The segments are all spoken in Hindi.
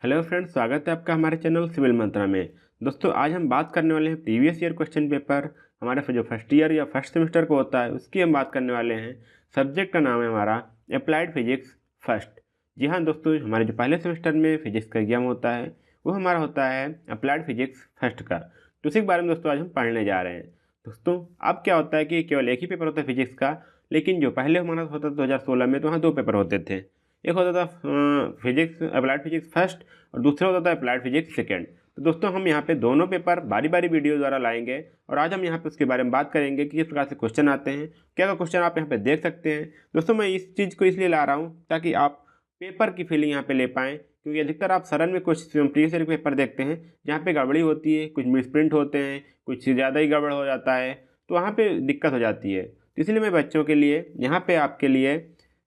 हेलो फ्रेंड्स, स्वागत है आपका हमारे चैनल सिविल मंत्रा में। दोस्तों, आज हम बात करने वाले हैं प्रीवियस ईयर क्वेश्चन पेपर हमारे जो फर्स्ट ईयर या फर्स्ट सेमेस्टर को होता है उसकी हम बात करने वाले हैं। सब्जेक्ट का नाम है हमारा अप्लाइड फिजिक्स फर्स्ट। जी हाँ दोस्तों, हमारे जो पहले सेमेस्टर में फिजिक्स का एग्जाम होता है वो हमारा होता है अप्लाइड फिजिक्स फर्स्ट का। तो उसी के बारे में दोस्तों आज हम पढ़ने जा रहे हैं। दोस्तों, अब क्या होता है कि केवल एक ही पेपर होता है फिजिक्स का, लेकिन जो पहले हमारा होता था 2016 में, तो वहाँ दो पेपर होते थे। एक होता था फिजिक्स अप्लाइड फिजिक्स फर्स्ट और दूसरा होता है अप्लाइड फिजिक्स सेकेंड। तो दोस्तों, हम यहाँ पे दोनों पेपर बारी बारी वीडियो द्वारा लाएंगे और आज हम यहाँ पे उसके बारे में बात करेंगे कि किस प्रकार से क्वेश्चन आते हैं, क्या क्या क्वेश्चन आप यहाँ पे देख सकते हैं। दोस्तों, मैं इस चीज़ को इसलिए ला रहा हूँ ताकि आप पेपर की फीलिंग यहाँ पे ले पाएँ, क्योंकि अधिकतर आप सडन में कुछ प्रीवियस ईयर पेपर देखते हैं जहाँ पे गड़बड़ी होती है, कुछ मिसप्रिंट होते हैं, कुछ ज़्यादा ही गड़बड़ हो जाता है, तो वहाँ पे दिक्कत हो जाती है। तो इसलिए मैं बच्चों के लिए यहाँ पे आपके लिए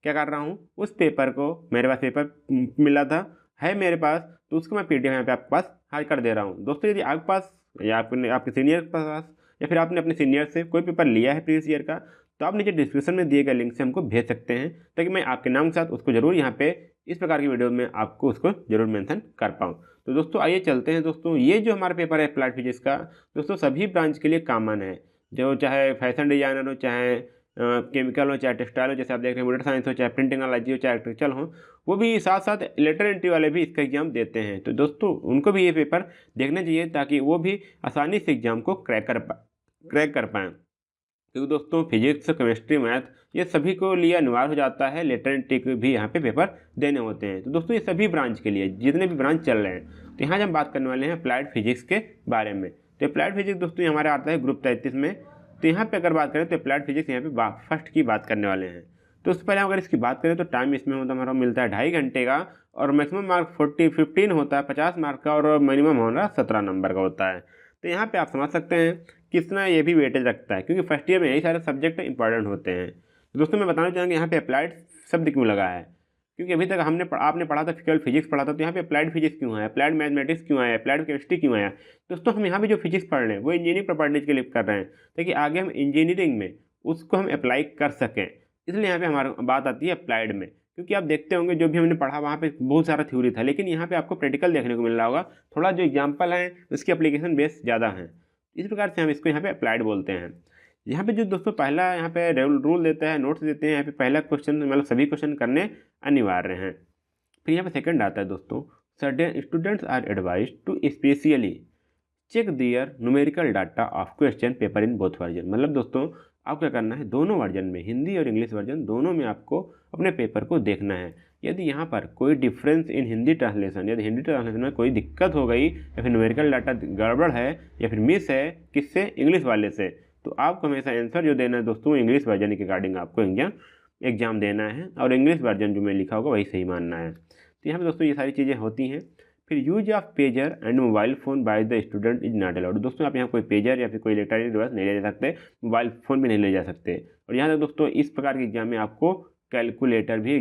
क्या कर रहा हूँ, उस पेपर को, मेरे पास पेपर मिला था, है मेरे पास, तो उसको मैं पीडीएफ यहाँ पे आपके पास हाई कर दे रहा हूँ। दोस्तों, यदि आपके पास या आपके सीनियर के पास या फिर आपने अपने सीनियर से कोई पेपर लिया है प्रीवियस ईयर का, तो आप नीचे डिस्क्रिप्शन में दिए गए लिंक से हमको भेज सकते हैं, ताकि मैं आपके नाम के साथ उसको ज़रूर यहाँ पे इस प्रकार की वीडियो में आपको उसको ज़रूर मेंशन कर पाऊँ। तो दोस्तों आइए चलते हैं। दोस्तों, ये जो हमारा पेपर है अप्लाइड फिजिक्स का, दोस्तों सभी ब्रांच के लिए कॉमन है, जो चाहे फैशन डिजाइनर हो, चाहे केमिकल हो, चाहे टेक्सटाइल हो, जैसे आप देख रहे हैं कंप्यूटर साइंस हो, चाहे प्रिंट टेक्नोलॉजी हो, चाहे इलेक्ट्रिकल हो, वो भी साथ साथ लेटर एंट्री वाले भी इसका एग्जाम देते हैं। तो दोस्तों, उनको भी ये पेपर देखना चाहिए ताकि वो भी आसानी से एग्जाम को क्रैक कर पाएँ। क्योंकि दोस्तों फिजिक्स, केमिस्ट्री, मैथ ये सभी को लिए अनिवार्य हो जाता है, लेटर एंट्री के भी यहाँ पे पेपर देने होते हैं। तो दोस्तों, ये सभी ब्रांच के लिए, जितने भी ब्रांच चल रहे हैं, तो यहाँ हम बात करने वाले हैं अप्लाइड फिजिक्स के बारे में। तो अप्लाइड फिजिक्स दोस्तों हमारे आता है ग्रुप 33 में। तो यहाँ पे अगर बात करें तो अप्लाइड फिजिक्स यहाँ पे फर्स्ट की बात करने वाले हैं। तो उससे पहले अगर इसकी बात करें तो टाइम इसमें होता हमारा मिलता है 2.5 घंटे का, और मैक्सिमम मार्क 15 होता है 50 मार्क का, और मिनिमम हमारा 17 नंबर का होता है। तो यहाँ पे आप समझ सकते हैं कितना ये भी वेटेज रखता है, क्योंकि फर्स्ट ईयर में यही सारे सब्जेक्ट इंपॉर्टेंट होते हैं। तो दोस्तों, मैं बताना चाहूँगा यहाँ पे अप्लाइड शब्द क्यों लगा है, क्योंकि अभी तक आपने पढ़ा था केवल फिजिक्स पढ़ा था, तो यहाँ पे अप्लाइड फिजिक्स क्यों है, अप्लाइड मैथमेटिक्स क्यों आया, अप्लाइड केमिस्ट्री क्यों आया। दोस्तों, हम यहाँ पे जो फिजिक्स पढ़ रहे हैं वो इंजीनियरिंग प्रॉपर्टीज के लिए कर रहे हैं, ताकि आगे हम इंजीनियरिंग में उसको हम अप्लाई कर सकें। इसलिए यहाँ पे हमारी बात आती है अप्लाइड में, क्योंकि आप देखते होंगे जो भी हमने पढ़ा वहाँ पे बहुत सारा थ्योरी था, लेकिन यहाँ पे आपको प्रैक्टिकल देखने को मिल रहा होगा। थोड़ा जो एग्जाम्पल है उसकी एप्लीकेशन बेस ज़्यादा है, इस प्रकार से हम इसको यहाँ पे अप्लाइड बोलते हैं। यहाँ पे जो दोस्तों पहला यहाँ पे रूल देता है, नोट्स देते हैं, यहाँ पे पहला क्वेश्चन मतलब सभी क्वेश्चन करने अनिवार्य हैं। फिर यहाँ पे सेकंड आता है दोस्तों, certain students are advised to specially check their numerical data of question paper in both version. मतलब दोस्तों, आप क्या करना है, दोनों वर्जन में, हिंदी और इंग्लिश वर्जन दोनों में आपको अपने पेपर को देखना है। यदि यहाँ पर कोई डिफरेंस इन हिंदी ट्रांसलेशन, यदि हिंदी ट्रांसलेशन में कोई दिक्कत हो गई या फिर न्यूमेरिकल डाटा गड़बड़ है या फिर मिस है किससे, इंग्लिश वाले से, तो आपको हमेशा आंसर जो देना है दोस्तों इंग्लिश वर्जन के अकॉर्डिंग आपको एग्जाम देना है, और इंग्लिश वर्जन जो मैं लिखा होगा वही सही मानना है। तो यहाँ पर दोस्तों ये सारी चीज़ें होती हैं। फिर use of pager and mobile phone by the student is not allowed. दोस्तों, आप यहाँ कोई पेजर या फिर कोई इलेक्ट्रॉनिक डिवाइस नहीं ले जा सकते, मोबाइल फ़ोन भी नहीं ले जा सकते। और यहाँ तक दोस्तों इस प्रकार के एग्जाम में आपको कैलकुलेटर भी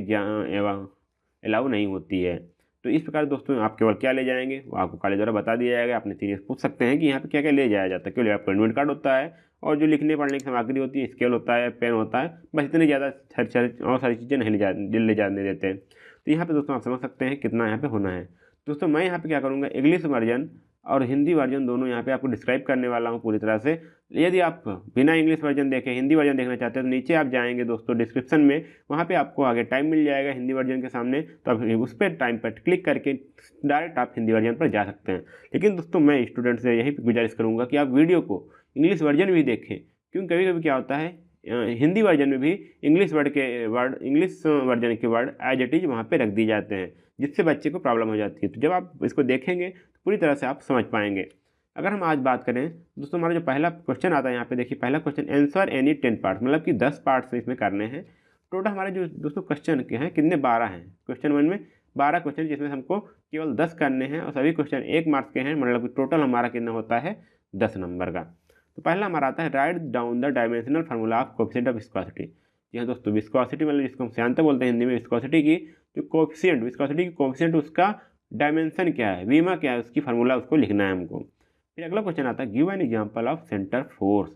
अलाउ नहीं होती है। तो इस प्रकार दोस्तों आप केवल क्या ले जाएंगे वो आपको कॉलेज द्वारा बता दिया जाएगा। अपने सीनियर पूछ सकते हैं कि यहाँ पे क्या क्या ले जाया जाता है। केवल आपका एडमिट कार्ड होता है और जो लिखने पढ़ने की सामग्री होती है, स्केल होता है, पेन होता है, बस इतनी ज़्यादा और सारी चीज़ें नहीं ले जाने देते। तो यहाँ पे दोस्तों आप समझ सकते हैं कितना यहाँ पे होना है। दोस्तों, मैं यहाँ पे क्या करूँगा, इंग्लिश वर्जन और हिंदी वर्जन दोनों यहाँ पे आपको डिस्क्राइब करने वाला हूँ पूरी तरह से। यदि आप बिना इंग्लिश वर्जन देखे हिंदी वर्जन देखना चाहते हैं तो नीचे आप जाएंगे दोस्तों डिस्क्रिप्शन में, वहाँ पे आपको आगे टाइम मिल जाएगा हिंदी वर्जन के सामने, तो आप उस पर टाइम पर क्लिक करके डायरेक्ट आप हिंदी वर्जन पर जा सकते हैं। लेकिन दोस्तों, मैं स्टूडेंट से यही गुजारिश करूँगा कि आप वीडियो को इंग्लिश वर्जन भी देखें, क्योंकि कभी कभी क्या होता है हिंदी वर्जन में भी इंग्लिश वर्जन के वर्ड एज इट इज वहाँ पे रख दिए जाते हैं, जिससे बच्चे को प्रॉब्लम हो जाती है। तो जब आप इसको देखेंगे तो पूरी तरह से आप समझ पाएंगे। अगर हम आज बात करें दोस्तों, हमारा जो पहला क्वेश्चन आता है यहाँ पे देखिए, पहला क्वेश्चन आंसर एनी 10 पार्ट, मतलब कि 10 पार्ट इसमें करने हैं। टोटल हमारे जो दोस्तों क्वेश्चन के हैं कितने, 12 हैं। क्वेश्चन 1 में 12 क्वेश्चन, जिसमें हमको केवल 10 करने हैं, और सभी क्वेश्चन 1 मार्क्स के हैं, मतलब कि टोटल हमारा कितना होता है 10 नंबर का। तो पहला हमारा आता है write down the dimensional formula of coefficient of viscosity. जी हाँ दोस्तों, विस्कोसिटी मतलब जिसको हम श्यांता बोलते हैं हिंदी में, विस्कोसिटी की जो कोएफिशिएंट, विस्कोसिटी की कोएफिशिएंट उसका डायमेंशन क्या है, वीमा क्या है, उसकी फार्मूला उसको लिखना है हमको। फिर अगला क्वेश्चन आता है give an example of centre force.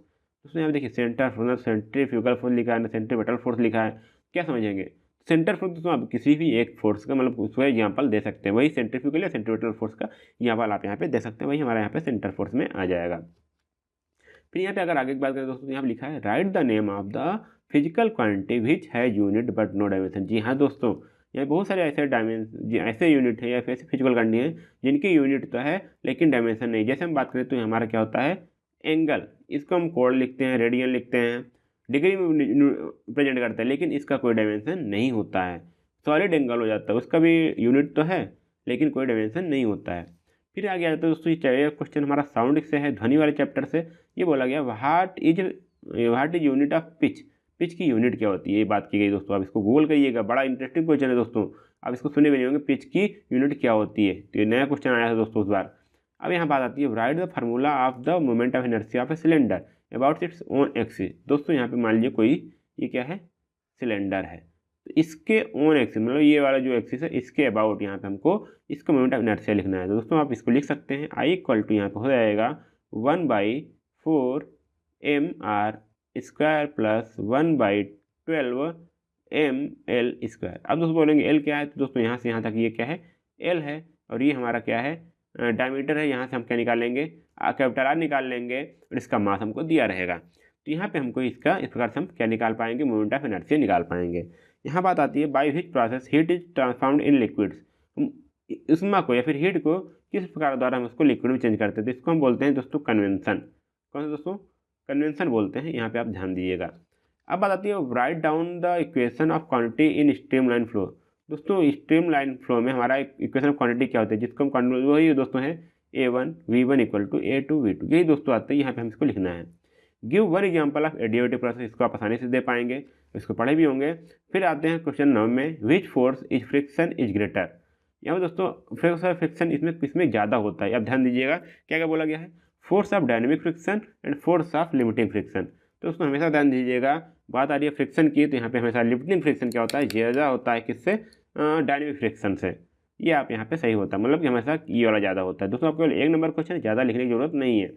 उसमें यहाँ देखिए सेंटर फोर्स, सेंट्रीफ्यूगल फोर्स लिखा है, सेंट्रीपिटल फोर्स लिखा है, क्या समझेंगे। सेंट्रीफ्यूज दोस्तों आप किसी भी एक फोर्स का मतलब उसका एग्जाम्पल दे सकते हैं, वही सेंट्रीफ्यूगल या सेंट्रीपिटल फोर्स का एग्जाम्पल आप यहाँ पे दे सकते हैं, वही हमारा यहाँ पे सेंटर फोर्स में आ जाएगा। फिर यहाँ पे अगर आगे की बात करें दोस्तों, यहाँ पे लिखा है right the name of the physical quantity which है यूनिट बट नो डायमेंशन। जी हाँ दोस्तों, यहाँ बहुत सारे ऐसे यूनिट है या फिर ऐसे फिजिकल क्वांटिटी हैं जिनकी यूनिट तो है लेकिन डायमेंशन नहीं। जैसे हम बात करें तो हमारा क्या होता है, एंगल, इसको हम कोण लिखते हैं, रेडियन लिखते हैं, डिग्री में प्रेजेंट करते हैं, लेकिन इसका कोई डायमेंशन नहीं होता है। सॉलिड एंगल हो जाता है, उसका भी यूनिट तो है लेकिन कोई डायमेंशन नहीं होता है। फिर आगे आता है दोस्तों, ये क्वेश्चन हमारा साउंड से है, ध्वनि वाले चैप्टर से। ये बोला गया what is unit of pitch. Pitch की यूनिट क्या होती है, ये बात की गई दोस्तों। आप इसको गूगल करिएगा, बड़ा इंटरेस्टिंग क्वेश्चन है दोस्तों, आप इसको सुने भी नहीं होंगे, पिच की यूनिट क्या होती है। तो ये नया क्वेश्चन आया था दोस्तों उस बार। अब यहाँ बात आती है right the formula of the moment of inertia of a cylinder about its own axis. दोस्तों यहाँ पे मान लीजिए कोई ये क्या है, सिलेंडर है, तो इसके ओन एक्सिस मतलब ये वाला जो एक्सिस है इसके अबाउट यहाँ पे हमको इसका मोमेंट ऑफ इनर्शिया लिखना है। तो दोस्तों आप इसको लिख सकते हैं I इक्वल टू यहाँ पे हो जाएगा 1/4 mr² प्लस 1/12 ml स्क्वायर। अब दोस्तों बोलेंगे L क्या है, तो दोस्तों यहाँ से यहाँ तक ये क्या है, L है, और ये हमारा क्या है, डायमीटर है। यहाँ से हम क्या निकाल लेंगे, कैपिटल R निकाल लेंगे, और इसका मास हमको दिया रहेगा। तो यहाँ पे हमको इसका इस प्रकार से हम क्या निकाल पाएंगे, मोमेंट ऑफ इनर्शिया निकाल पाएंगे। यहाँ बात आती है by which process heat is transformed in liquids. हम उष्मा को या फिर हीट को किस प्रकार द्वारा हम उसको लिक्विड में चेंज करते हैं, तो इसको हम बोलते हैं दोस्तों कन्वेंशन। कौन सा दोस्तों, कन्वेंशन बोलते हैं। यहाँ पे आप ध्यान दीजिएगा। अब बात आती है write down the equation of quantity in streamline flow. दोस्तों स्ट्रीमलाइन फ्लो में हमारा इक्वेशन ऑफ क्वांटिटी क्या होता है, जिसको हम वही दोस्तों है A1 V1 equal to A2 V2, यही दोस्तों आते हैं। यहाँ पे हम इसको लिखना है। गिव वन एग्जाम्पल ऑफ एडिएटिव प्रोसेस, इसको आप आसानी से दे पाएंगे, इसको पढ़े भी होंगे। फिर आते हैं क्वेश्चन 9 में, which force is friction is greater. यहाँ पर दोस्तों फ्रिक्शन इसमें ज़्यादा होता है। अब ध्यान दीजिएगा क्या क्या बोला गया है, force of dynamic friction and force of limiting friction. तो दोस्तों हमेशा ध्यान दीजिएगा, बात आ रही है फ्रिक्शन की, तो यहाँ पे हमेशा लिमिटिंग फ्रिक्शन क्या होता है, ज़्यादा होता है किससे, डायनेमिक फ्रिक्शन से। ये आप यहाँ पे सही होता है, मतलब कि हमेशा ये वाला ज़्यादा होता है। दोस्तों आपको एक नंबर क्वेश्चन ज़्यादा लिखने की जरूरत नहीं है।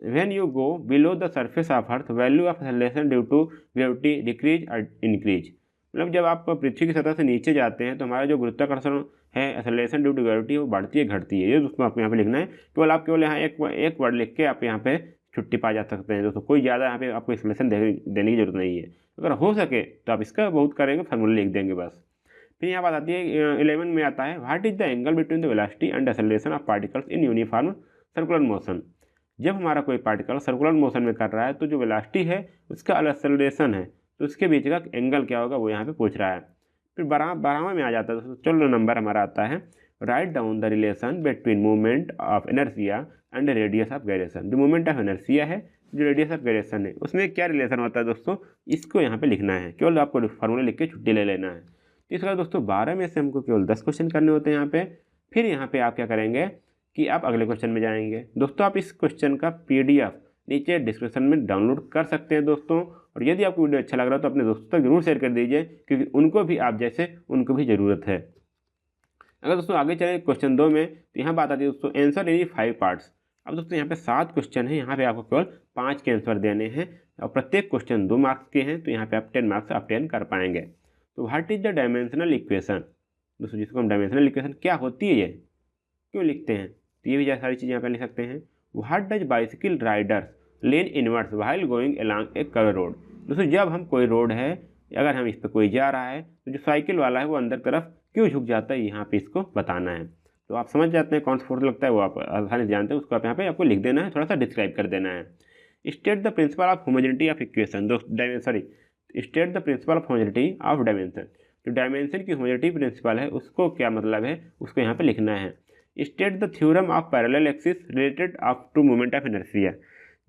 When you go below the surface of Earth, value of acceleration due to gravity decrease or increase। मतलब जब आप पृथ्वी की सतह से नीचे जाते हैं तो हमारा जो गुरुत्वाकर्षण है, एक्सेलरेशन ड्यू टू ग्रेविटी, वो बढ़ती है घटती है। ये दोस्तों आपको यहाँ पे लिखना है। केवल यहाँ एक वर्ड लिख के आप यहाँ पे छुट्टी पा जा सकते हैं दोस्तों। कोई ज़्यादा यहाँ पे आपको एक्सेलरेशन देने की जरूरत नहीं है। अगर हो सके तो आप इसका बहुत करेंगे, फार्मूला लिख देंगे बस। फिर यहाँ बात आती है 11 में आता है what is the angle between the velocity and acceleration of particles in uniform circular motion. जब हमारा कोई पार्टिकल सर्कुलर मोशन में कर रहा है तो जो वेलोसिटी है उसका एक्सेलरेशन है, तो उसके बीच का एंगल क्या होगा वो यहाँ पे पूछ रहा है। फिर 12वां में आ जाता है दोस्तों, चलो नंबर हमारा आता है write down the relation between movement of inertia and radius of gyration. जो मूवमेंट ऑफ इनर्शिया है, जो रेडियस ऑफ गायरेशन है, उसमें क्या रिलेशन होता है दोस्तों, इसको यहाँ पे लिखना है। केवल आपको फार्मूला लिख के छुट्टी ले लेना है। इसके बाद दोस्तों 12 में से हमको केवल 10 क्वेश्चन करने होते हैं यहाँ पे। फिर यहाँ पे आप क्या करेंगे कि आप अगले क्वेश्चन में जाएंगे। दोस्तों आप इस क्वेश्चन का PDF नीचे डिस्क्रिप्शन में डाउनलोड कर सकते हैं दोस्तों। और यदि आपको वीडियो अच्छा लग रहा है तो अपने दोस्तों तक जरूर शेयर कर दीजिए, क्योंकि उनको भी आप जैसे उनको भी ज़रूरत है। अगर दोस्तों आगे चले क्वेश्चन 2 में, तो यहाँ बात आती है दोस्तों आंसर इन 5 पार्ट्स। अब दोस्तों यहाँ पे 7 क्वेश्चन है, यहाँ पे आपको केवल 5 के आंसर देने हैं, और प्रत्येक क्वेश्चन 2 मार्क्स के हैं, तो यहाँ पे आप 10 मार्क्स ऑब्टेन कर पाएंगे। तो what is the dimensional equation. दोस्तों जिसको हम डायमेंशनल इक्वेशन क्या होती है, ये क्यों लिखते हैं, तो ये भी सारी चीज़ें यहाँ पे लिख सकते हैं। What does bicycle Riders lane inverse while going along A curve road. दोस्तों जब हम कोई रोड है, अगर हम इस पर कोई जा रहा है, तो जो साइकिल वाला है वो अंदर तरफ क्यों झुक जाता है, यहाँ पे इसको बताना है। तो आप समझ जाते हैं कौन सा फोर्स लगता है, वो आप आसानी से जानते हैं। उसको आप यहाँ पे आपको लिख देना है, थोड़ा सा डिस्क्राइब कर देना है। State the principle of homogeneity of equation. State the principle of homogeneity of dimension. जो डायमेंशन की होमोजेनिटी प्रिंसिपल है उसको क्या मतलब है, उसको यहाँ पे लिखना है। State the theorem of parallel axis related of to moment of inertia.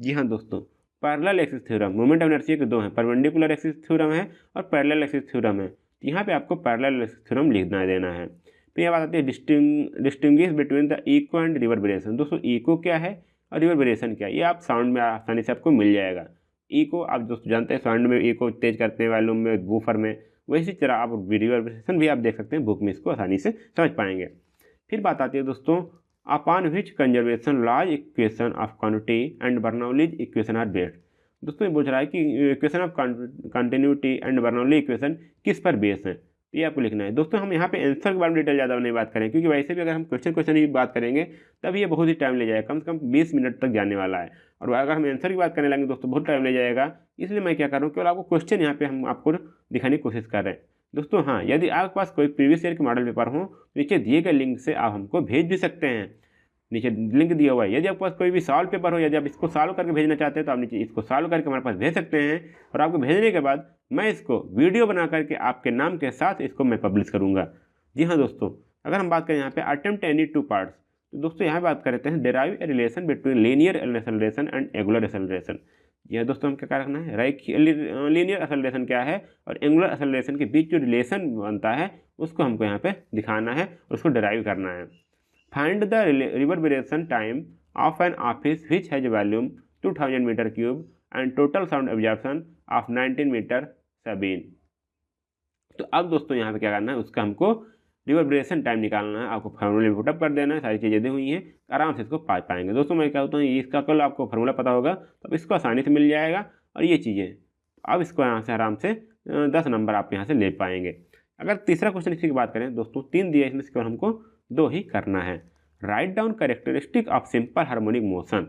जी हाँ दोस्तों, parallel axis theorem, moment of inertia के 2 हैं, परपेंडिकुलर एक्सिस थ्योरम है और पैरेलल एक्सिस थ्योरम है। यहाँ पे आपको पैरेलल एक्सिस थ्योरम लिखना देना है। फिर यह बात आती है distinguish between the echo and reverberation. दोस्तों इको क्या है और रिवर्बरेशन क्या है, ये आप साउंड में आसानी से आपको मिल जाएगा। इको आप दोस्तों जानते हैं, साउंड में इको तेज करते हैं वॉल्यूम में, वूफर में, वैसी तरह आप रिवर्बरेशन भी आप देख सकते हैं, बुक में इसको आसानी से समझ पाएंगे। फिर बात आती है दोस्तों upon which conservation laws equation of quantity and Bernoulli's equation are based. दोस्तों ये पूछ रहा है कि equation of continuity and Bernoulli equation किस पर बेस है, तो ये आपको लिखना है। दोस्तों हम यहाँ पे आंसर के बारे में डिटेल ज़्यादा नहीं बात करें, क्योंकि वैसे भी अगर हम क्वेश्चन ही बात करेंगे तब ये बहुत ही टाइम ले जाएगा, कम से कम 20 मिनट तक जाने वाला है। और अगर हम आंसर की बात करने लगेंगे दोस्तों बहुत टाइम ले जाएगा, इसलिए मैं क्या कर रहा हूँ, केवल आपको क्वेश्चन यहाँ पे हम आपको दिखाने की कोशिश कर रहे हैं। दोस्तों हाँ, यदि आपके पास कोई प्रीवियस ईयर के मॉडल पेपर हो तो नीचे दिए गए लिंक से आप हमको भेज भी सकते हैं। नीचे लिंक दिया हुआ है, यदि आपके पास कोई भी सॉल्व पेपर हो, यदि आप इसको सॉल्व करके भेजना चाहते हैं तो आप नीचे इसको सॉल्व करके हमारे पास भेज सकते हैं। और आपको भेजने के बाद मैं इसको वीडियो बना करके आपके नाम के साथ इसको मैं पब्लिश करूँगा। जी हाँ दोस्तों, अगर हम बात करें यहाँ पे अटेम्प्ट एनी 2 पार्ट्स, तो दोस्तों यहाँ बात करते हैं derive a relation between linear acceleration and angular acceleration. जी हाँ दोस्तों, हम क्या रखना है, लीनियर एक्सेलरेशन क्या है और एंगुलर एक्सेलरेशन के बीच जो रिलेशन बनता है उसको हमको यहाँ पे दिखाना है और उसको डेराइव करना है। Find the reverberation time of an office which has volume 2000 metre cube and total sound absorption of 19 metre sabine. तो अब दोस्तों यहाँ पे क्या करना है, उसका हमको रिवर्बरेशन टाइम निकालना है। आपको फार्मूले में पुटअप कर देना है, सारी चीज़ें दी हुई हैं, आराम से इसको पा पाएंगे। दोस्तों मैं क्या होता हूँ, इसका कल आपको फार्मूला पता होगा तो इसको आसानी से मिल जाएगा। और ये चीज़ें अब इसको यहाँ से आराम से 10 नंबर आप यहाँ से ले पाएंगे। अगर तीसरा क्वेश्चन इसी की बात करें दोस्तों, 3 दिया, इसमें से केवल हमको 2 ही करना है। Write down characteristic of simple harmonic motion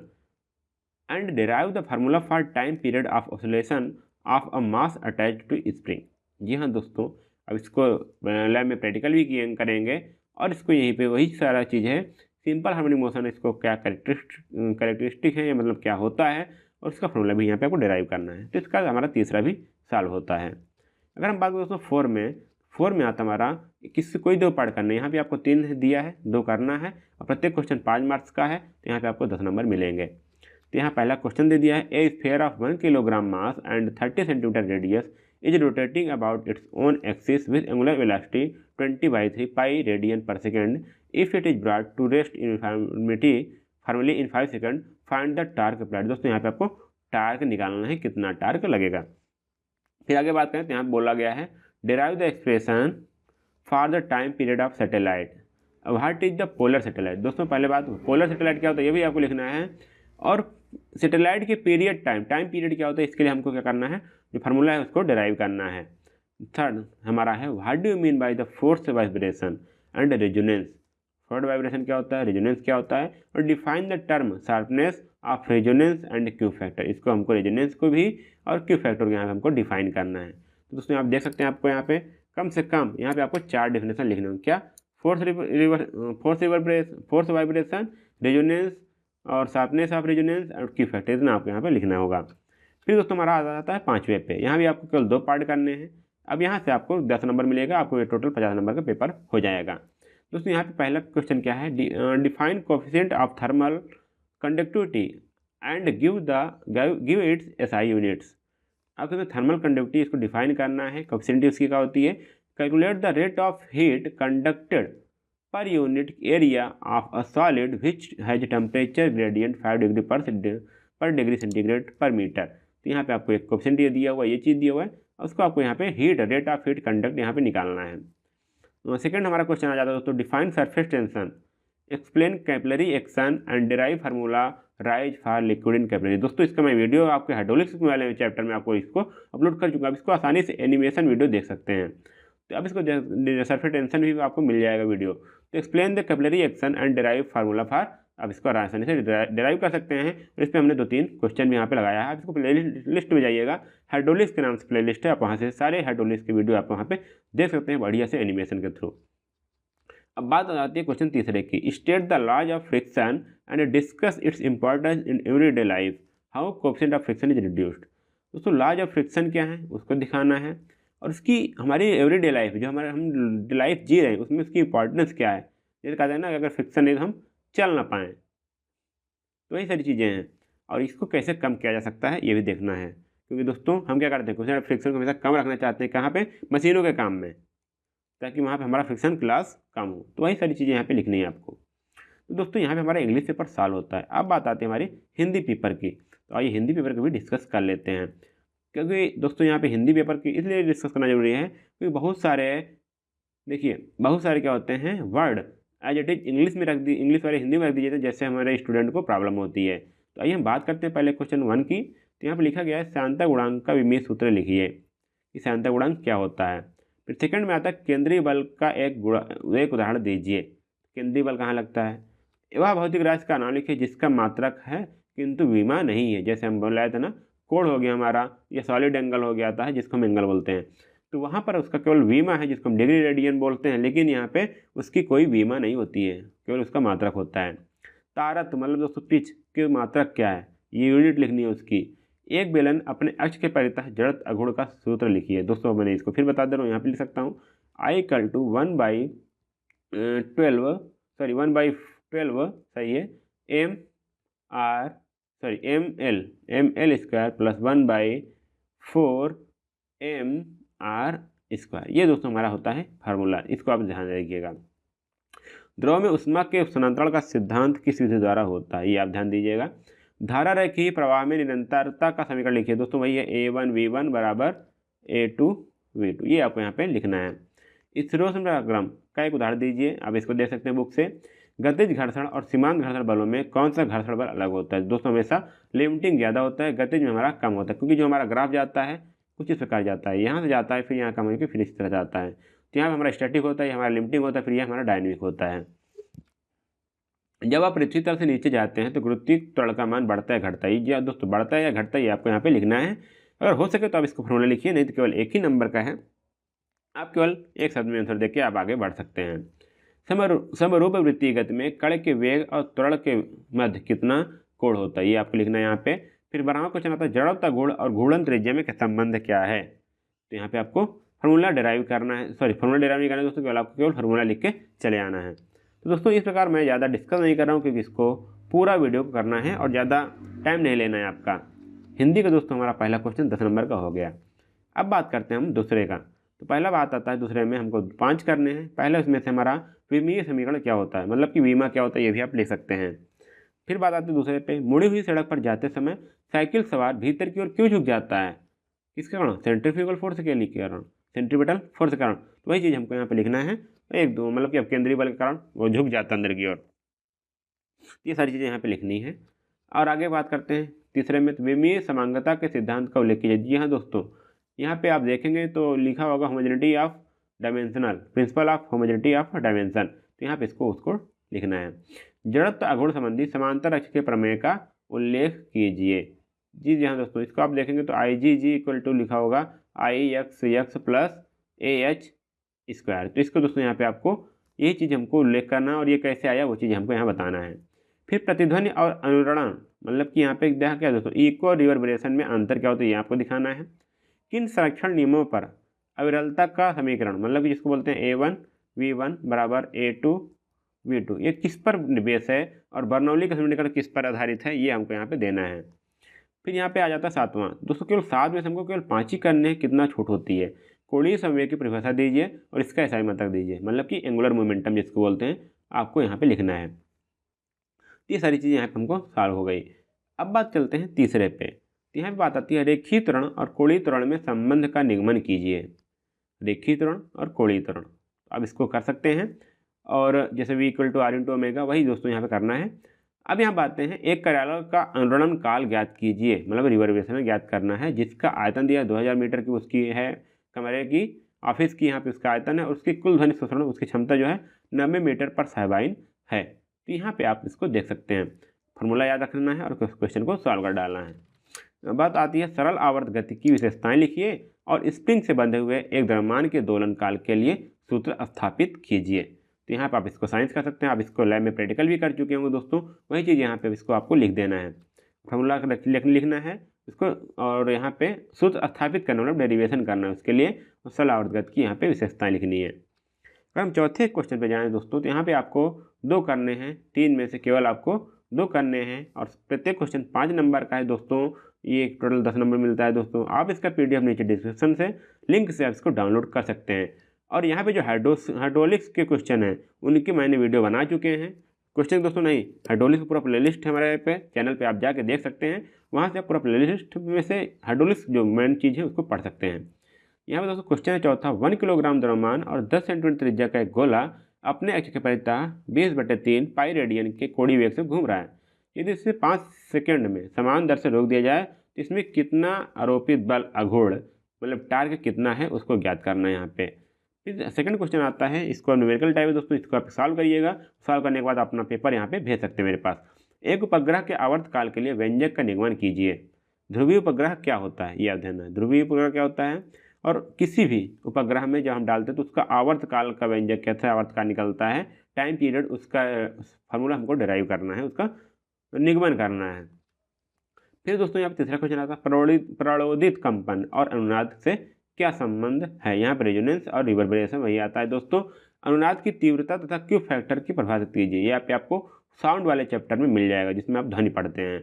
and derive the formula for time period of oscillation of a mass attached to spring. जी हाँ दोस्तों, अब इसको लैब में प्रैक्टिकल भी करेंगे और इसको यहीं पे वही सारा चीज़ है, सिंपल हार्मोनिक मोशन इसको क्या कैरेक्टरिस्टिक है, मतलब क्या होता है, और उसका फॉर्मूला भी यहाँ पे आपको डिराइव करना है। तो इसका हमारा तीसरा भी सॉल्व होता है। अगर हम बात करें दोस्तों 4 में आता हमारा किससे कोई 2 पार्ट करना है। यहाँ पे आपको 3 दिया है, 2 करना है और प्रत्येक क्वेश्चन 5 मार्क्स का है, तो यहाँ पे आपको 10 नंबर मिलेंगे। तो यहाँ पहला क्वेश्चन दे दिया है, a sphere of 1 kilogram mass and 30 centimetre radius is rotating about its own axis with angular velocity 20/3 pi radian per second if it is brought to rest uniformity formally in 5 second find the torque applied. दोस्तों यहाँ पे आपको टार्क निकालना है, कितना टार्क लगेगा। फिर आगे बात करें तो यहाँ बोला गया है derive the expression for the time period of satellite, what is the polar satellite. दोस्तों पहले बात, पोलर सैटेलाइट क्या होता है ये भी आपको लिखना है, और सैटेलाइट के पीरियड टाइम पीरियड क्या होता है इसके लिए हमको क्या करना है, जो फार्मूला है उसको डिराइव करना है। थर्ड हमारा है what do you mean by the force vibration and resonance. Force vibration क्या होता है, रेजोनेंस क्या होता है, और define the term sharpness of resonance and Q factor. इसको हमको रेजोनेंस को भी और क्यू फैक्टर को यहाँ पे हमको डिफाइन करना है। तो दोस्तों आप देख सकते हैं, आपको यहाँ पे कम से कम यहाँ पे आपको 4 डेफिनेशन लिखने होंगे। क्या, फोर्स वाइब्रेशन, रेजोनेंस और शार्पनेस ऑफ रेजोनेंस और क्यू फैक्टर, इतना आपको यहाँ पे लिखना होगा। फिर दोस्तों हमारा आ जाता है 5वें पे, यहाँ भी आपको केवल 2 पार्ट करने हैं। अब यहाँ से आपको 10 नंबर मिलेगा, आपको ये टोटल 50 नंबर का पेपर हो जाएगा। दोस्तों यहाँ पे पहला क्वेश्चन क्या है, define coefficient of thermal conductivity and give its SI units. आपको थर्मल कंडक्टिविटी इसको डिफाइन करना है, कोफिशिएंट उसकी क्या होती है, calculate the rate of heat conducted per unit area of a solid which has temperature gradient 5 degree पर डिग्री सेंटीग्रेड पर मीटर। तो यहाँ पे आपको एक कोफिशिएंट दिया हुआ है, ये चीज़ दिया हुआ है, उसको आपको यहाँ पे heat, rate of heat conduct यहाँ पे निकालना है। सेकंड हमारा क्वेश्चन आ जाता है दोस्तों, define surface tension, explain capillary action and derive formula rise for liquid in capillary. दोस्तों इसका मैं वीडियो आपके हाइड्रोलिक्स वाले चैप्टर में आपको इसको अपलोड कर चुका, अब इसको आसानी से एनिमेशन वीडियो देख सकते हैं। तो अब इसको सरफेस टेंशन भी आपको मिल जाएगा वीडियो। तो explain the capillary action and derive formula for, अब इसको आसानी से डिराइव कर सकते हैं। और इस पर हमने 2-3 क्वेश्चन भी यहाँ पे लगाया है। आप इसको प्ले लिस्ट में जाइएगा, हाइड्रोलिक्स के नाम से प्ले लिस्ट है, आप वहाँ से सारे हाइड्रोलिक्स के वीडियो आप वहाँ पे देख सकते हैं बढ़िया से एनिमेशन के थ्रू। अब बात आ जाती है क्वेश्चन तीसरे की, state the laws of friction and discuss its importance in everyday life, how coefficient of friction is reduced. दोस्तों लॉज ऑफ फ्रिक्शन क्या है उसको दिखाना है, और उसकी हमारी एवरीडे लाइफ, जो हमारे हम लाइफ जी रहे हैं उसमें उसकी इंपॉर्टेंस क्या है। जैसे कहते हैं ना, अगर फ्रिक्शन नहीं तो हम चल ना पाएँ, तो वही सारी चीज़ें हैं, और इसको कैसे कम किया जा सकता है ये भी देखना है। क्योंकि दोस्तों हम क्या करते हैं, क्वेश्चन फ्रिक्शन को हमेशा कम रखना चाहते हैं, कहाँ पे, मशीनों के काम में, ताकि वहाँ पे हमारा फ्रिक्शन क्लास कम हो। तो वही सारी चीज़ें यहाँ पे लिखनी है आपको। तो दोस्तों यहाँ पे हमारा इंग्लिश पेपर सॉल्व होता है। अब बात आती है हमारी हिंदी पेपर की, तो आइए हिंदी पेपर को भी डिस्कस कर लेते हैं। क्योंकि दोस्तों यहाँ पे हिंदी पेपर की इसलिए डिस्कस करना जरूरी है क्योंकि बहुत सारे, देखिए बहुत सारे क्या होते हैं word as it is English में रख दी, इंग्लिश वाले हिंदी में रख दीजिए, जैसे हमारे स्टूडेंट को प्रॉब्लम होती है। तो आइए हम बात करते हैं पहले क्वेश्चन 1 की। तो यहाँ पर लिखा गया है सांता गुणांक का विमीय सूत्र लिखिए कि सांता गुणांक क्या होता है। फिर सेकंड में आता है केंद्रीय बल का एक उदाहरण दीजिए। केंद्रीय बल कहाँ लगता है? वह भौतिक राशि का नाम लिखिए जिसका मात्रक है किंतु विमा नहीं है। जैसे हम बोल रहे थे ना, कोण हो गया हमारा, या सॉलिड एंगल हो गया है जिसको हम एंगल बोलते हैं, तो वहाँ पर उसका केवल विमा है जिसको हम डिग्री रेडियन बोलते हैं, लेकिन यहाँ पे उसकी कोई विमा नहीं होती है, केवल उसका मात्रक होता है। तारत मतलब दोस्तों पिच की मात्रक क्या है, ये यूनिट लिखनी है उसकी। एक बेलन अपने अक्ष के परितः जड़त्व अगुण का सूत्र लिखिए। दोस्तों मैंने इसको फिर बता दे रहा हूँ, यहाँ पे लिख सकता हूँ I = 1/12 सही है ml square plus 1/4 mr square. ये दोस्तों हमारा होता है फार्मूला, इसको आप ध्यान रखिएगा। द्रव में ऊष्मा के स्थानांतरण का सिद्धांत किस विधि द्वारा होता है, ये आप ध्यान दीजिएगा। धारा रेखीय प्रवाह में निरंतरता का समीकरण लिखिए। दोस्तों वही है A1V1 = A2V2, ये आपको यहाँ पे लिखना है। स्थिरोष्म का एक उदाहरण दीजिए, आप इसको दे सकते हैं बुक से। गतिज घर्षण और सीमांत घर्षण बलों में कौन सा घर्षण बल अलग होता है? दोस्तों हमेशा लिमिटिंग ज़्यादा होता है, गतिज में हमारा कम होता है, क्योंकि जो हमारा ग्राफ जाता है कुछ इस प्रकार जाता है, यहाँ से जाता है फिर यहाँ कम होकर फिर इस तरह जाता है। तो यहाँ हमारा स्टैटिक होता है, हमारा लिमिटिंग होता है, फिर यह हमारा डायनेमिक होता है। जब आप पृथ्वी तल से नीचे जाते हैं तो गुरुत्वीय त्वरण का मान बढ़ता है घटता है? या दोस्तों बढ़ता है या घटता है, आपको यहाँ पे लिखना है। अगर हो सके तो आप इसको फॉर्मूला लिखिए, नहीं तो केवल एक ही नंबर का है, आप केवल एक शब्द में आंसर देके आप आगे बढ़ सकते हैं। समरूप वृत्तीय गति में कण के वेग और त्वरण के मध्य कितना कोण होता है, ये आपको लिखना है यहाँ पे। फिर 12वां क्वेश्चन आता है जड़त्व गुण और घूर्णन त्रिज्या में संबंध क्या है? तो यहाँ पे आपको फार्मूला डिराइव करना है, फार्मूला डिराइव नहीं करना है दोस्तों, केवल आपको केवल फार्मूला लिख के चले आना है। तो दोस्तों इस प्रकार मैं ज़्यादा डिस्कस नहीं कर रहा हूँ, क्योंकि इसको पूरा वीडियो को करना है और ज़्यादा टाइम नहीं लेना है आपका। हिंदी का दोस्तों हमारा पहला क्वेश्चन 10 नंबर का हो गया। अब बात करते हैं हम दूसरे का। तो पहला बात आता है दूसरे में हमको 5 करने हैं। पहले उसमें से हमारा विमीय समीकरण क्या होता है, मतलब कि विमा क्या होता है, ये भी आप लिख सकते हैं। फिर बात आती है दूसरे पे, मुड़ी हुई सड़क पर जाते समय साइकिल सवार भीतर की ओर क्यों झुक जाता है? किसके कारण? सेंट्रीफ्यूगल फोर्स के कारण, सेंट्रीपिटल फोर्स के कारण। तो वही चीज़ हमको यहाँ पे लिखना है, एक दो मतलब कि अब केंद्रीय बल के कारण वो झुक जाता है अंदर की ओर। ये सारी चीज़ें यहाँ पे लिखनी है। और आगे बात करते हैं तीसरे में, तो विमीय समांगता के सिद्धांत का उल्लेख कीजिए। जी हाँ दोस्तों, यहाँ पे आप देखेंगे तो लिखा होगा homogeneity of dimensional, principle of homogeneity of dimension. तो यहाँ पे इसको उसको लिखना है। जड़त्व अगुण संबंधी समांतर अक्ष के प्रमेय का उल्लेख कीजिए। जी हाँ दोस्तों, इसको आप देखेंगे तो IG = लिखा होगा IXX + AH स्क्वायर। तो इसको दोस्तों यहाँ पे आपको यही चीज़ हमको उल्लेख करना है, और ये कैसे आया वो चीज़ हमको यहाँ बताना है। फिर प्रतिध्वनि और अनुरणन, मतलब कि यहाँ पे देखा क्या दोस्तों, इको और रिवर्बरेशन में अंतर क्या होता है, ये आपको दिखाना है। किन संरक्षण नियमों पर अविरलता का समीकरण, मतलब कि जिसको बोलते हैं A1V1 = A2V2, ये किस पर बेस है और बर्नौली का समीकरण किस पर आधारित है, ये हमको यहाँ पे देना है। फिर यहाँ पे आ जाता है 7वां। दोस्तों केवल 7 में से हमको केवल 5 ही करने हैं, कितना छूट होती है? कोणीय संवेग की परिभाषा दीजिए और इसका एसआई मात्रक दीजिए, मतलब कि एंगुलर मोमेंटम जिसको बोलते हैं, आपको यहाँ पे लिखना है। ये सारी चीज़ें यहाँ पे हमको सॉल्व हो गई। अब बात चलते हैं तीसरे पे। यहाँ पे बात आती है रेखीय त्वरण और कोणीय त्वरण में संबंध का निगमन कीजिए। रेखीय त्वरण और कोणीय त्वरण, अब इसको कर सकते हैं, और जैसे V = R × ω, वही दोस्तों यहाँ पे करना है। अब यहाँ बातें हैं, एक कार्यालय का अनुरणन काल ज्ञात कीजिए, मतलब रिवर्बरेशन ज्ञात करना है, जिसका आयतन दिया 2000 मीटर की उसकी है, कमरे की ऑफिस की यहाँ पे उसका आयतन है, और उसकी कुल ध्वनि शोषण उसकी क्षमता जो है 90 मीटर/सेकंड है। तो यहाँ पे आप इसको देख सकते हैं। फार्मूला याद रखना है और क्वेश्चन को सॉल्व कर डालना है। बात आती है सरल आवर्त गति की विशेषताएं लिखिए और स्प्रिंग से बंधे हुए एक द्रव्यमान के दोलन काल के लिए सूत्र स्थापित कीजिए। तो यहाँ पर आप इसको साइंस कर सकते हैं, आप इसको लैब में प्रैक्टिकल भी कर चुके होंगे दोस्तों, वही चीज़ यहाँ पे इसको आपको लिख देना है, फार्मूला लिखना है इसको, और यहाँ पे सूत्र स्थापित करना मतलब डेरिवेशन करना है, उसके लिए सरल आवर्त गति की यहाँ पे विशेषताएं लिखनी है। अगर हम चौथे क्वेश्चन पे जाएँ दोस्तों, तो यहाँ पे आपको 2 करने हैं, 3 में से केवल आपको 2 करने हैं, और प्रत्येक क्वेश्चन 5 नंबर का है दोस्तों। ये टोटल 10 नंबर मिलता है दोस्तों। आप इसका PDF नीचे डिस्क्रिप्शन से लिंक से आप इसको डाउनलोड कर सकते हैं। और यहाँ पे जो हाइड्रोलिक्स के क्वेश्चन हैं उनकी मैंने वीडियो बना चुके हैं। क्वेश्चन दोस्तों नहीं, हाइड्रोलिक्स पूरा प्लेलिस्ट है हमारे पे चैनल पे, आप जाके देख सकते हैं, वहाँ से आप पूरा प्लेलिस्ट में से हाइड्रोलिक्स जो मेन चीज़ है उसको पढ़ सकते हैं। यहाँ पे दोस्तों क्वेश्चन है चौथा, 1 किलोग्राम द्रव्यमान और 10 सेंटीमीटर त्रिज्या का एक गोला अपने अक्ष के परितः 20/3 पाई रेडियन के कोणीय वेग से घूम रहा है। यदि इसे 5 सेकंड में समान दर से रोक दिया जाए तो इसमें कितना आरोपित बल अघोड़ मतलब टार्क कितना है उसको ज्ञात करना है यहाँ पे। फिर सेकंड क्वेश्चन आता है, इसको न्यूमेरिकल टाइप है दोस्तों, इसको आप सॉल्व करिएगा। सॉल्व करने के बाद अपना पेपर यहाँ पे भेज सकते हैं मेरे पास। एक उपग्रह के आवर्तकाल के लिए व्यंजक का निगमन कीजिए। ध्रुवीय उपग्रह क्या होता है, ये अध्ययन है। ध्रुवीय उपग्रह क्या होता है, और किसी भी उपग्रह में जब हम डालते हैं तो उसका आवर्तकाल का व्यंजक कैसे आवर्तकाल निकलता है, टाइम पीरियड, उसका फार्मूला हमको डिराइव करना है, उसका निगमन करना है। फिर दोस्तों यहाँ पे तीसरा क्वेश्चन आता है, प्ररोदित कंपन और अनुनाद से क्या संबंध है। यहाँ पर रेजोनेंस और रिवर्बरेशन वही आता है दोस्तों। अनुनाद की तीव्रता तथा क्यू फैक्टर की परिभाषित कीजिए। यहाँ पे आपको साउंड वाले चैप्टर में मिल जाएगा जिसमें आप ध्वनि पढ़ते हैं।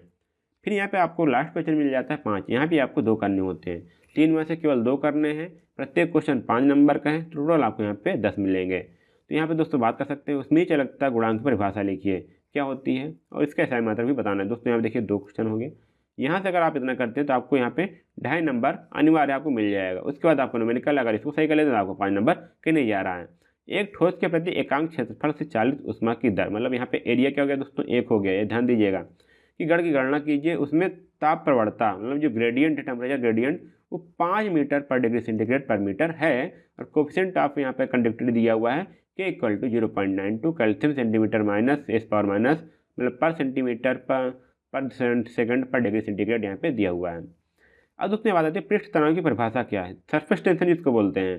फिर यहाँ पे आपको लास्ट क्वेश्चन मिल जाता है 5। यहाँ पे आपको 2 करने होते हैं, 3 में से केवल 2 करने हैं। प्रत्येक क्वेश्चन 5 नंबर का है, टोटल आपको यहाँ पे 10 मिलेंगे। तो यहाँ पे दोस्तों बात कर सकते हैं, उसमें चालकता गुणांक की परिभाषा लिखिए क्या होती है और इसका SI मात्रा भी बताना है। दोस्तों यहाँ पे देखिए 2 क्वेश्चन हो गए। यहाँ से अगर आप इतना करते हैं तो आपको यहाँ पे 2.5 नंबर अनिवार्य आपको मिल जाएगा। उसके बाद आपको न्यूमेरिकल अगर इसको सही कर लेते तो आपको 5 नंबर कहने जा रहा है। एक ठोस के प्रति एकांक क्षेत्रफल से चालित ऊष्मा की दर, मतलब यहाँ पे एरिया क्या हो गया दोस्तों, 1 हो गया। ये ध्यान दीजिएगा कि गण की गणना कीजिए, उसमें ताप प्रवणता मतलब जो ग्रेडियंट है, टेम्परेचर ग्रेडियंट, वो 5 मीटर पर डिग्री सेंटीग्रेड पर मीटर है। और कोफिशिएंट ऑफ यहाँ पे कंडक्टिविटी दिया हुआ है K = 0.92 calcium centimetre minus S power minus मतलब पर सेंटीमीटर पर सेकंड पर डिग्री सेंटीग्रेड यहाँ पे दिया हुआ है। अब दोस्तों बात आती है पृष्ठ तनाव की परिभाषा क्या है, सरफेस टेंशन जिसको बोलते हैं।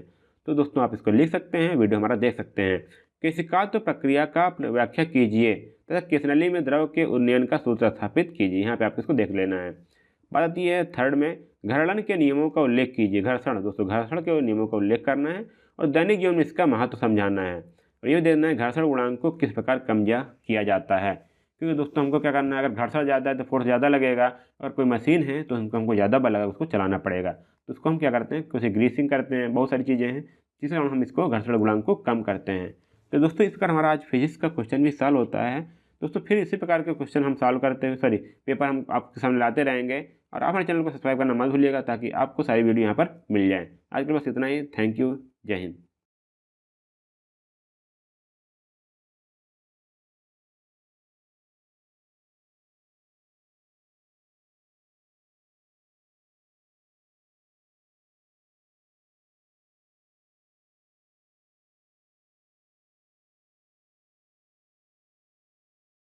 तो दोस्तों आप इसको लिख सकते हैं, वीडियो हमारा देख सकते हैं। केशिकात्व प्रक्रिया का व्याख्या कीजिए तथा केशनली में द्रव के उन्नयन का सूत्र स्थापित कीजिए। यहाँ पे आपको इसको देख लेना है। बात आती है थर्ड में, घर्षण के नियमों का उल्लेख कीजिए। घर्षण दोस्तों, घर्षण के नियमों का उल्लेख करना है और दैनिक जीवन में इसका महत्व समझाना है और ये देखना है घर्षण गुणांक को किस प्रकार कम किया जाता है। क्योंकि दोस्तों हमको क्या करना है, अगर घर्षण ज़्यादा है तो फोर्स ज़्यादा लगेगा, और कोई मशीन है तो हमको ज़्यादा बल लगा उसको चलाना पड़ेगा। तो उसको हम क्या करते हैं, कुछ ग्रीसिंग करते हैं, बहुत सारी चीज़ें हैं जिससे हम इसको घर्षण गुणांक को कम करते हैं। तो दोस्तों इस प्रकार हमारा आज फिजिक्स का क्वेश्चन भी सॉल्व होता है दोस्तों। फिर इसी प्रकार के क्वेश्चन हम सॉल्व करते हैं, सॉरी पेपर हम आपके सामने लाते रहेंगे। और आप हमारे चैनल को सब्सक्राइब करना मत भूलिएगा ताकि आपको सारी वीडियो यहाँ पर मिल जाए। आज के बस इतना ही। थैंक यू, जय हिंद।